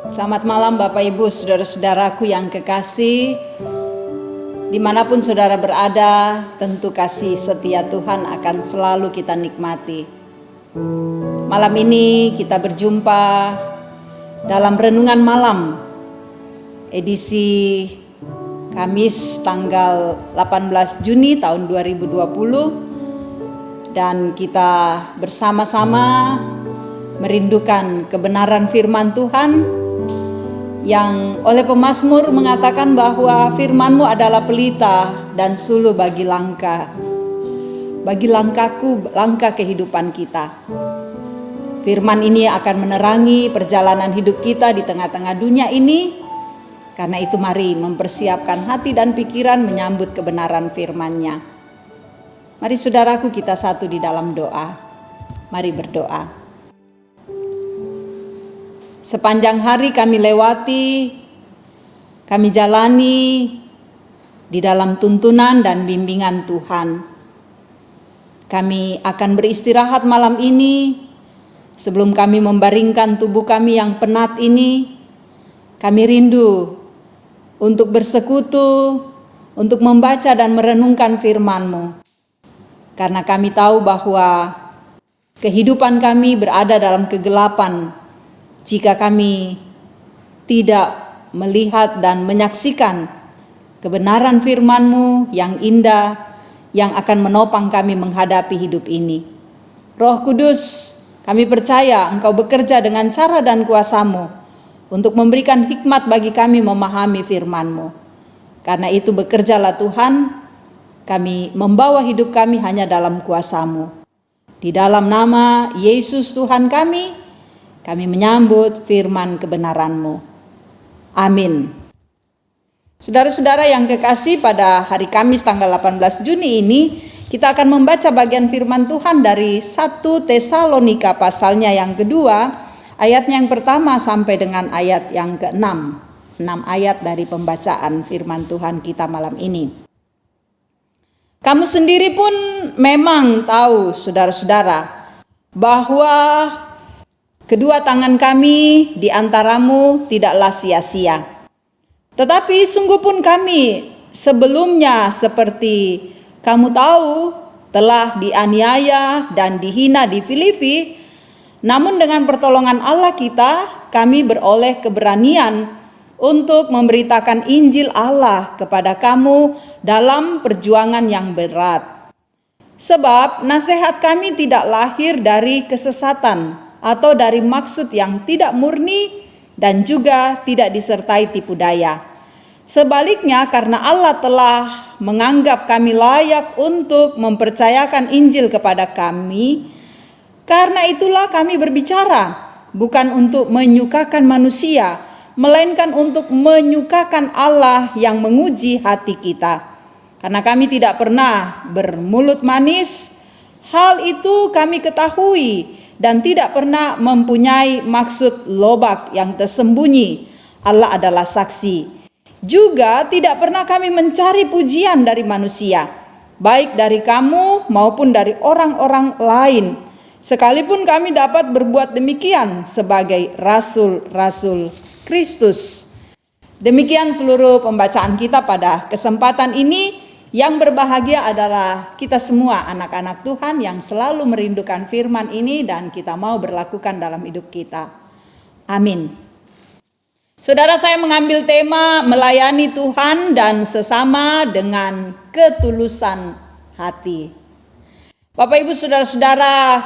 Selamat malam Bapak Ibu, saudara-saudaraku yang kekasih. Dimanapun saudara berada, tentu kasih setia Tuhan akan selalu kita nikmati. Malam ini kita berjumpa dalam renungan malam edisi Kamis tanggal 18 Juni tahun 2020, dan kita bersama-sama merindukan kebenaran firman Tuhan yang oleh pemazmur mengatakan bahwa firman-Mu adalah pelita dan suluh bagi langkahku, langkah kehidupan kita. Firman ini akan menerangi perjalanan hidup kita di tengah-tengah dunia ini. Karena itu mari mempersiapkan hati dan pikiran menyambut kebenaran firman-Nya. Mari saudaraku, kita satu di dalam doa. Mari berdoa. Sepanjang hari kami lewati, kami jalani di dalam tuntunan dan bimbingan Tuhan. Kami akan beristirahat malam ini. Sebelum kami membaringkan tubuh kami yang penat ini, kami rindu untuk bersekutu, untuk membaca dan merenungkan firman-Mu. Karena kami tahu bahwa kehidupan kami berada dalam kegelapan jika kami tidak melihat dan menyaksikan kebenaran firman-Mu yang indah, yang akan menopang kami menghadapi hidup ini. Roh Kudus, kami percaya Engkau bekerja dengan cara dan kuasa-Mu untuk memberikan hikmat bagi kami memahami firman-Mu. Karena itu bekerjalah Tuhan, kami membawa hidup kami hanya dalam kuasa-Mu. Di dalam nama Yesus Tuhan kami menyambut firman kebenaran-Mu. Amin. Saudara-saudara yang kekasih, pada hari Kamis tanggal 18 Juni ini kita akan membaca bagian firman Tuhan dari 1 Tesalonika pasalnya yang kedua, ayatnya yang pertama sampai dengan ayat yang ke-6. 6 ayat dari pembacaan firman Tuhan kita malam ini. Kamu sendiri pun memang tahu, saudara-saudara, bahwa kedua tangan kami di antaramu tidaklah sia-sia. Tetapi sungguh pun kami sebelumnya, seperti kamu tahu, telah dianiaya dan dihina di Filipi. Namun dengan pertolongan Allah kita, kami beroleh keberanian untuk memberitakan Injil Allah kepada kamu dalam perjuangan yang berat. Sebab nasihat kami tidak lahir dari kesesatan atau dari maksud yang tidak murni, dan juga tidak disertai tipu daya. Sebaliknya, karena Allah telah menganggap kami layak untuk mempercayakan Injil kepada kami, karena itulah kami berbicara, bukan untuk menyukakan manusia, melainkan untuk menyukakan Allah yang menguji hati kita. Karena kami tidak pernah bermulut manis, hal itu kami ketahui, dan tidak pernah mempunyai maksud lobak yang tersembunyi. Allah adalah saksi. Juga tidak pernah kami mencari pujian dari manusia, baik dari kamu maupun dari orang-orang lain, sekalipun kami dapat berbuat demikian sebagai rasul-rasul Kristus. Demikian seluruh pembacaan kita pada kesempatan ini. Yang berbahagia adalah kita semua anak-anak Tuhan yang selalu merindukan firman ini dan kita mau berlakukan dalam hidup kita. Amin. Saudara, saya mengambil tema melayani Tuhan dan sesama dengan ketulusan hati. Bapak Ibu, saudara-saudara,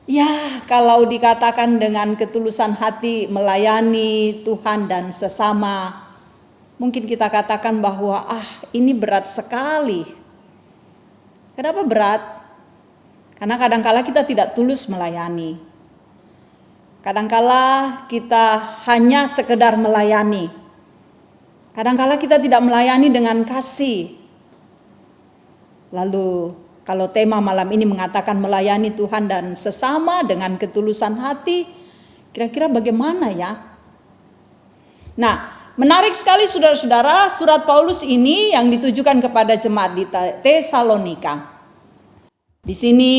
ya kalau dikatakan dengan ketulusan hati melayani Tuhan dan sesama, mungkin kita katakan bahwa ini berat sekali. Kenapa berat? Karena kadangkala kita tidak tulus melayani. Kadangkala kita hanya sekedar melayani. Kadangkala kita tidak melayani dengan kasih. Lalu kalau tema malam ini mengatakan melayani Tuhan dan sesama dengan ketulusan hati, kira-kira bagaimana ya? Nah, menarik sekali saudara-saudara, surat Paulus ini yang ditujukan kepada jemaat di Tesalonika. Di sini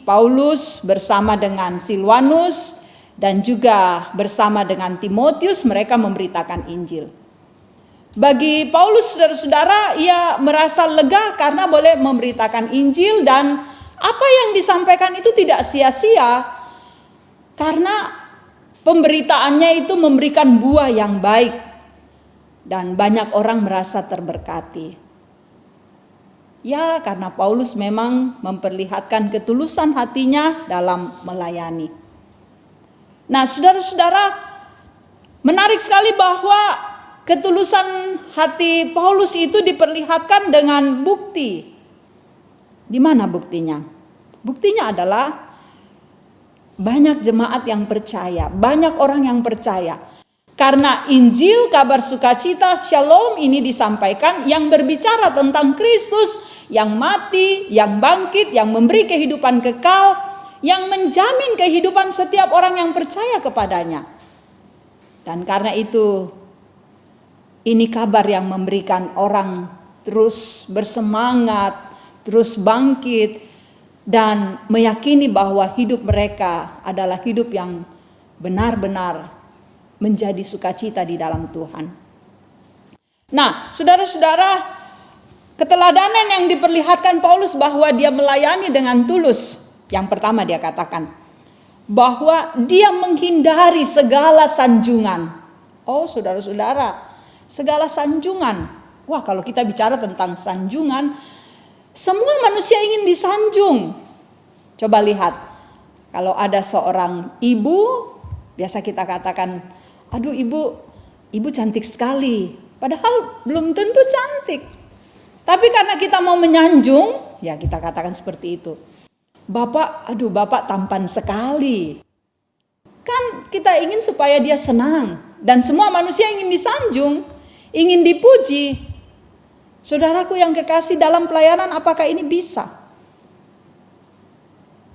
Paulus bersama dengan Silwanus Dan juga bersama dengan Timotius mereka memberitakan Injil. Bagi Paulus, saudara-saudara, ia merasa lega karena boleh memberitakan Injil, dan apa yang disampaikan itu tidak sia-sia karena pemberitaannya itu memberikan buah yang baik dan banyak orang merasa terberkati. Ya, karena Paulus memang memperlihatkan ketulusan hatinya dalam melayani. Nah, saudara-saudara, menarik sekali bahwa ketulusan hati Paulus itu diperlihatkan dengan bukti. Di mana buktinya? Buktinya adalah banyak jemaat yang percaya, banyak orang yang percaya. Karena Injil kabar sukacita Shalom ini disampaikan yang berbicara tentang Kristus yang mati, yang bangkit, yang memberi kehidupan kekal, yang menjamin kehidupan setiap orang yang percaya kepadanya. Dan karena itu, ini kabar yang memberikan orang terus bersemangat, terus bangkit, dan meyakini bahwa hidup mereka adalah hidup yang benar-benar menjadi sukacita di dalam Tuhan. Nah, saudara-saudara, keteladanan yang diperlihatkan Paulus bahwa dia melayani dengan tulus. Yang pertama dia katakan bahwa dia menghindari segala sanjungan. Oh, saudara-saudara, segala sanjungan. Wah, kalau kita bicara tentang sanjungan, semua manusia ingin disanjung. Coba lihat, kalau ada seorang ibu, biasa kita katakan, aduh ibu cantik sekali. Padahal belum tentu cantik. Tapi karena kita mau menyanjung, ya kita katakan seperti itu. Bapak tampan sekali. Kan kita ingin supaya dia senang. Dan semua manusia ingin disanjung, ingin dipuji. Saudaraku yang kekasih, dalam pelayanan apakah ini bisa?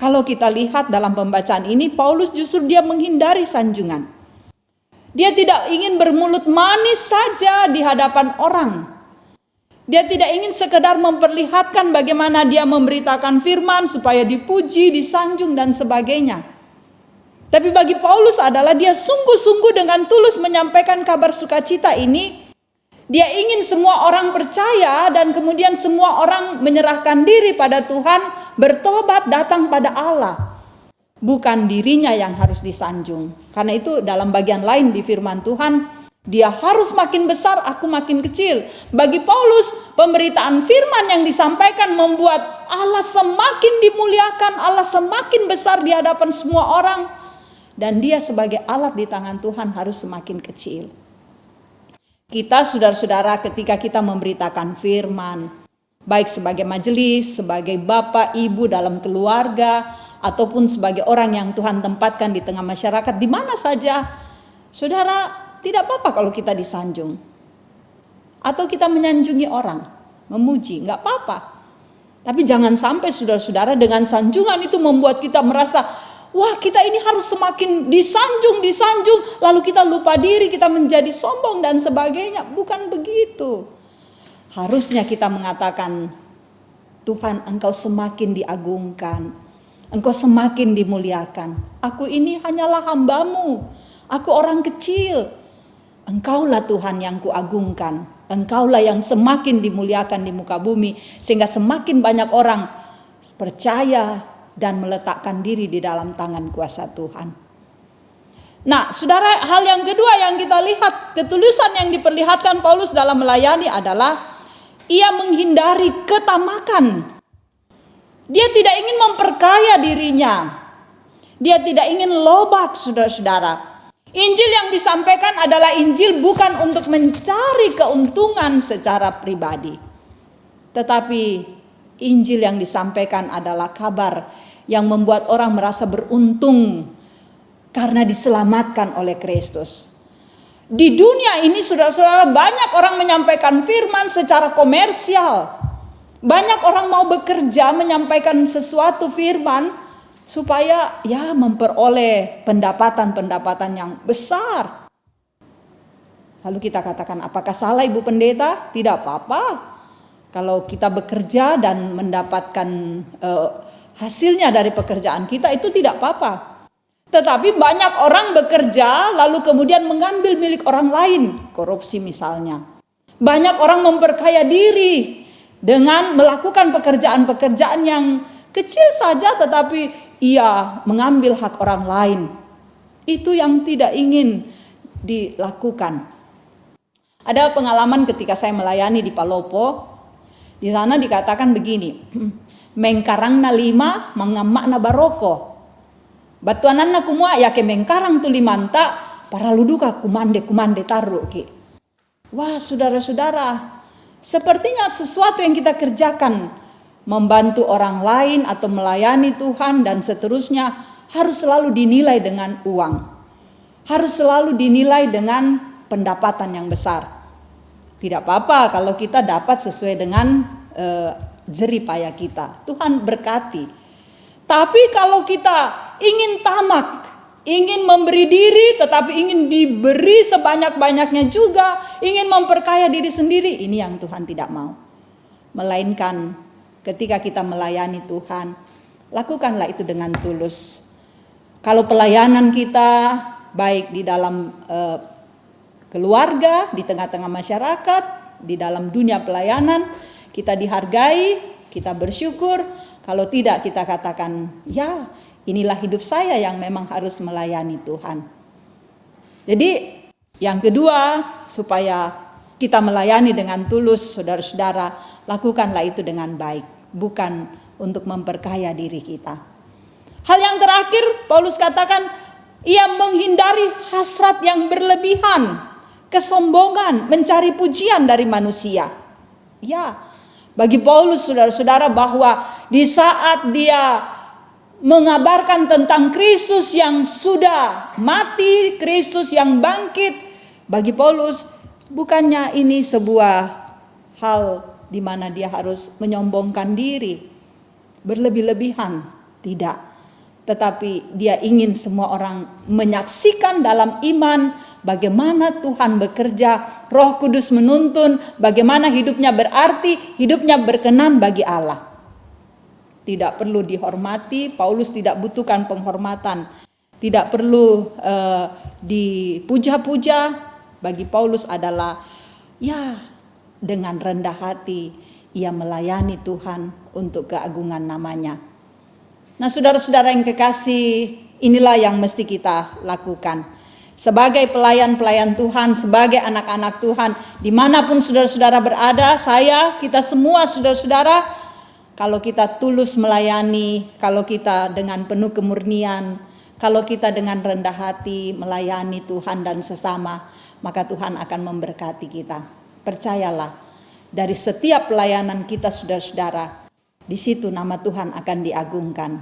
Kalau kita lihat dalam pembacaan ini, Paulus justru dia menghindari sanjungan. Dia tidak ingin bermulut manis saja di hadapan orang. Dia tidak ingin sekedar memperlihatkan bagaimana dia memberitakan firman supaya dipuji, disanjung dan sebagainya. Tapi bagi Paulus adalah dia sungguh-sungguh dengan tulus menyampaikan kabar sukacita ini. Dia ingin semua orang percaya dan kemudian semua orang menyerahkan diri pada Tuhan, bertobat, datang pada Allah. Bukan dirinya yang harus disanjung. Karena itu dalam bagian lain di firman Tuhan, dia harus makin besar, aku makin kecil. Bagi Paulus, pemberitaan firman yang disampaikan membuat Allah semakin dimuliakan, Allah semakin besar di hadapan semua orang. Dan dia sebagai alat di tangan Tuhan harus semakin kecil. Kita, saudara-saudara, ketika kita memberitakan firman, baik sebagai majelis, sebagai bapak, ibu dalam keluarga, ataupun sebagai orang yang Tuhan tempatkan di tengah masyarakat, di mana saja, saudara, tidak apa-apa kalau kita disanjung. Atau kita menyanjungi orang, memuji, nggak apa-apa. Tapi jangan sampai saudara-saudara dengan sanjungan itu membuat kita merasa, wah kita ini harus semakin disanjung, lalu kita lupa diri, kita menjadi sombong dan sebagainya. Bukan begitu. Harusnya kita mengatakan, Tuhan engkau semakin diagungkan, engkau semakin dimuliakan. Aku ini hanyalah hambamu, aku orang kecil. Engkaulah Tuhan yang kuagungkan. Engkaulah yang semakin dimuliakan di muka bumi. Sehingga semakin banyak orang percaya dan meletakkan diri di dalam tangan kuasa Tuhan. Nah, saudara, hal yang kedua yang kita lihat, ketulusan yang diperlihatkan Paulus dalam melayani adalah ia menghindari ketamakan. Dia tidak ingin memperkaya dirinya. Dia tidak ingin lobat, saudara-saudara. Injil yang disampaikan adalah Injil bukan untuk mencari keuntungan secara pribadi. Tetapi Injil yang disampaikan adalah kabar yang membuat orang merasa beruntung karena diselamatkan oleh Kristus. Di dunia ini, saudara-saudara, banyak orang menyampaikan firman secara komersial. Banyak orang mau bekerja menyampaikan sesuatu firman supaya ya memperoleh pendapatan yang besar. Lalu kita katakan, apakah salah Ibu Pendeta? Tidak apa-apa. Kalau kita bekerja dan mendapatkan hasilnya dari pekerjaan kita, itu tidak apa-apa. Tetapi banyak orang bekerja lalu kemudian mengambil milik orang lain, korupsi misalnya. Banyak orang memperkaya diri dengan melakukan pekerjaan-pekerjaan yang kecil saja tetapi ia mengambil hak orang lain. Itu yang tidak ingin dilakukan. Ada pengalaman ketika saya melayani di Palopo. Di sana dikatakan begini, mengkarangna lima, mengamakna baroko. Batuananna kumua ya ke mengkarang tu limanta, para luduka kumande taruh ki. Wah, saudara-saudara, sepertinya sesuatu yang kita kerjakan, membantu orang lain atau melayani Tuhan dan seterusnya, harus selalu dinilai dengan uang. Harus selalu dinilai dengan pendapatan yang besar. Tidak apa-apa kalau kita dapat sesuai dengan jerih payah kita. Tuhan berkati. Tapi kalau kita ingin tamak, ingin memberi diri tetapi ingin diberi sebanyak-banyaknya juga, ingin memperkaya diri sendiri, ini yang Tuhan tidak mau. Melainkan ketika kita melayani Tuhan, lakukanlah itu dengan tulus. Kalau pelayanan kita baik di dalam keluarga, di tengah-tengah masyarakat, di dalam dunia pelayanan, kita dihargai, kita bersyukur. Kalau tidak, kita katakan, ya inilah hidup saya yang memang harus melayani Tuhan. Jadi yang kedua, supaya kita melayani dengan tulus, saudara-saudara, lakukanlah itu dengan baik, bukan untuk memperkaya diri kita. Hal yang terakhir, Paulus katakan, ia menghindari hasrat yang berlebihan, kesombongan, mencari pujian dari manusia. Ya, bagi Paulus, saudara-saudara, bahwa di saat dia mengabarkan tentang Kristus yang sudah mati, Kristus yang bangkit, bagi Paulus bukannya ini sebuah hal di mana dia harus menyombongkan diri, berlebih-lebihan, tidak. Tetapi dia ingin semua orang menyaksikan dalam iman bagaimana Tuhan bekerja, Roh Kudus menuntun, bagaimana hidupnya berarti, hidupnya berkenan bagi Allah. Tidak perlu dihormati, Paulus tidak butuhkan penghormatan, tidak perlu dipuja-puja. Bagi Paulus adalah ya dengan rendah hati ia melayani Tuhan untuk keagungan namanya. Nah, saudara-saudara yang kekasih, inilah yang mesti kita lakukan. Sebagai pelayan-pelayan Tuhan, sebagai anak-anak Tuhan, dimanapun saudara-saudara berada, kita semua saudara-saudara, kalau kita tulus melayani, kalau kita dengan penuh kemurnian, kalau kita dengan rendah hati melayani Tuhan dan sesama, maka Tuhan akan memberkati kita. Percayalah, dari setiap pelayanan kita saudara-saudara, di situ nama Tuhan akan diagungkan.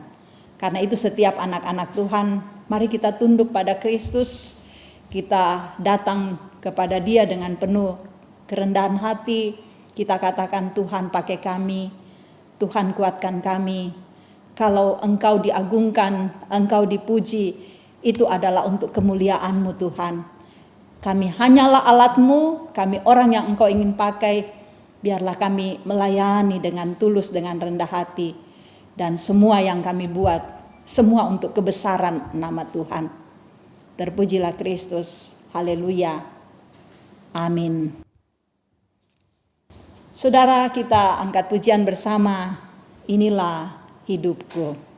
Karena itu setiap anak-anak Tuhan, mari kita tunduk pada Kristus. Kita datang kepada Dia dengan penuh kerendahan hati. Kita katakan, Tuhan pakai kami, Tuhan kuatkan kami. Kalau Engkau diagungkan, Engkau dipuji, itu adalah untuk kemuliaan-Mu Tuhan. Kami hanyalah alat-Mu, kami orang yang Engkau ingin pakai. Biarlah kami melayani dengan tulus, dengan rendah hati. Dan semua yang kami buat, semua untuk kebesaran nama Tuhan. Terpujilah Kristus. Haleluya. Amin. Saudara, kita angkat pujian bersama. Inilah hidupku.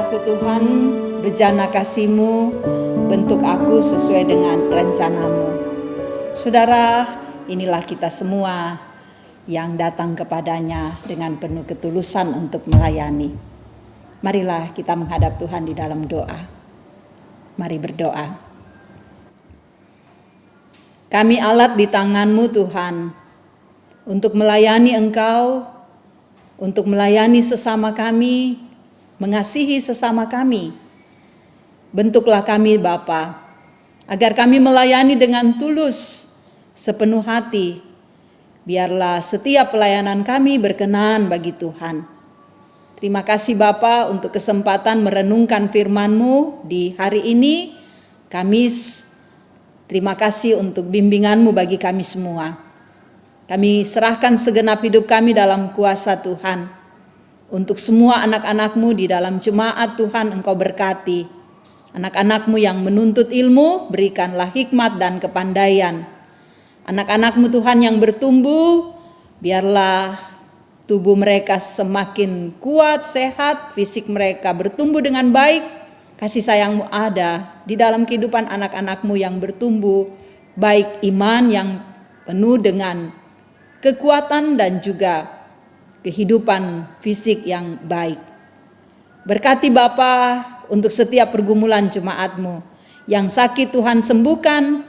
aku Tuhan, bejana kasih-Mu, bentuk aku sesuai dengan rencana-Mu. Saudara, inilah kita semua yang datang kepadanya dengan penuh ketulusan untuk melayani. Marilah kita menghadap Tuhan di dalam doa. Mari berdoa. Kami alat di tangan-Mu Tuhan, untuk melayani Engkau, untuk melayani sesama kami, mengasihi sesama kami. Bentuklah kami Bapa, agar kami melayani dengan tulus, sepenuh hati. Biarlah setiap pelayanan kami berkenan bagi Tuhan. Terima kasih Bapa untuk kesempatan merenungkan firman-Mu di hari ini, Kamis. Terima kasih untuk bimbingan-Mu bagi kami semua. Kami serahkan segenap hidup kami dalam kuasa Tuhan. Untuk semua anak-anak-Mu di dalam jemaat Tuhan Engkau berkati. Anak-anak-Mu yang menuntut ilmu, berikanlah hikmat dan kepandaian. Anak-anak-Mu Tuhan yang bertumbuh, biarlah tubuh mereka semakin kuat, sehat, fisik mereka bertumbuh dengan baik. Kasih sayang-Mu ada di dalam kehidupan anak-anak-Mu yang bertumbuh, baik iman yang penuh dengan kekuatan dan juga kehidupan fisik yang baik. Berkati Bapa untuk setiap pergumulan jemaat-Mu. Yang sakit Tuhan sembuhkan,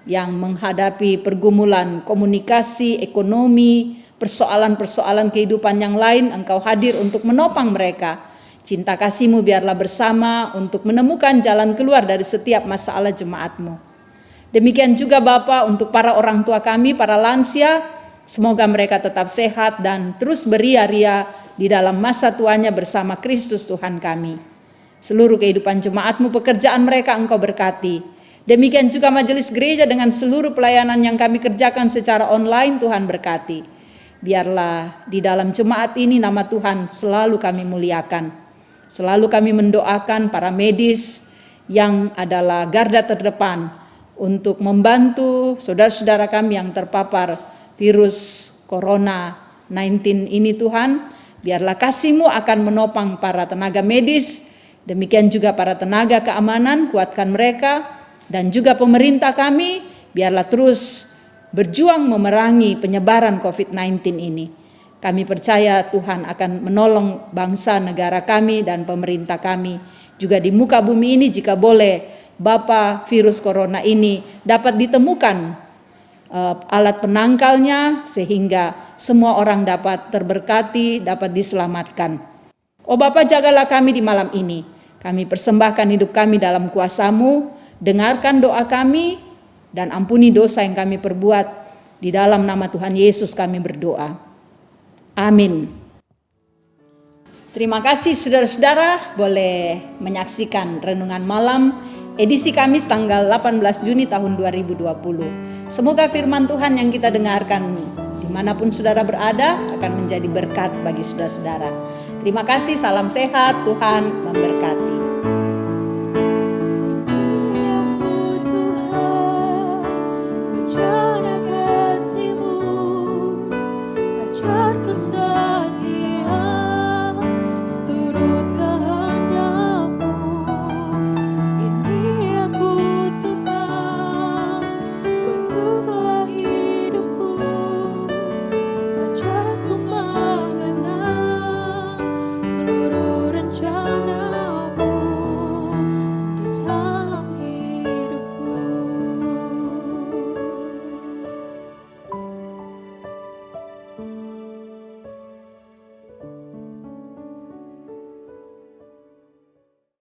yang menghadapi pergumulan komunikasi, ekonomi, persoalan-persoalan kehidupan yang lain, Engkau hadir untuk menopang mereka. Cinta kasih-Mu biarlah bersama untuk menemukan jalan keluar dari setiap masalah jemaat-Mu. Demikian juga Bapa untuk para orang tua kami, para lansia, semoga mereka tetap sehat dan terus beria-ria di dalam masa tuanya bersama Kristus Tuhan kami. Seluruh kehidupan jemaat-Mu, pekerjaan mereka Engkau berkati. Demikian juga majelis gereja dengan seluruh pelayanan yang kami kerjakan secara online, Tuhan berkati. Biarlah di dalam jemaat ini nama Tuhan selalu kami muliakan. Selalu kami mendoakan para medis yang adalah garda terdepan untuk membantu saudara-saudara kami yang terpapar virus corona 19 ini Tuhan. Biarlah kasih-Mu akan menopang para tenaga medis, demikian juga para tenaga keamanan, kuatkan mereka, dan juga pemerintah kami, biarlah terus berjuang memerangi penyebaran COVID-19 ini. Kami percaya Tuhan akan menolong bangsa negara kami dan pemerintah kami. Juga di muka bumi ini jika boleh Bapa virus corona ini dapat ditemukan alat penangkalnya sehingga semua orang dapat terberkati, dapat diselamatkan. Oh Bapa, jagalah kami di malam ini. Kami persembahkan hidup kami dalam kuasa-Mu. Dengarkan doa kami dan ampuni dosa yang kami perbuat. Di dalam nama Tuhan Yesus kami berdoa. Amin. Terima kasih saudara-saudara boleh menyaksikan Renungan Malam edisi Kamis tanggal 18 Juni tahun 2020. Semoga firman Tuhan yang kita dengarkan dimanapun saudara berada akan menjadi berkat bagi saudara-saudara. Terima kasih, salam sehat, Tuhan memberkati.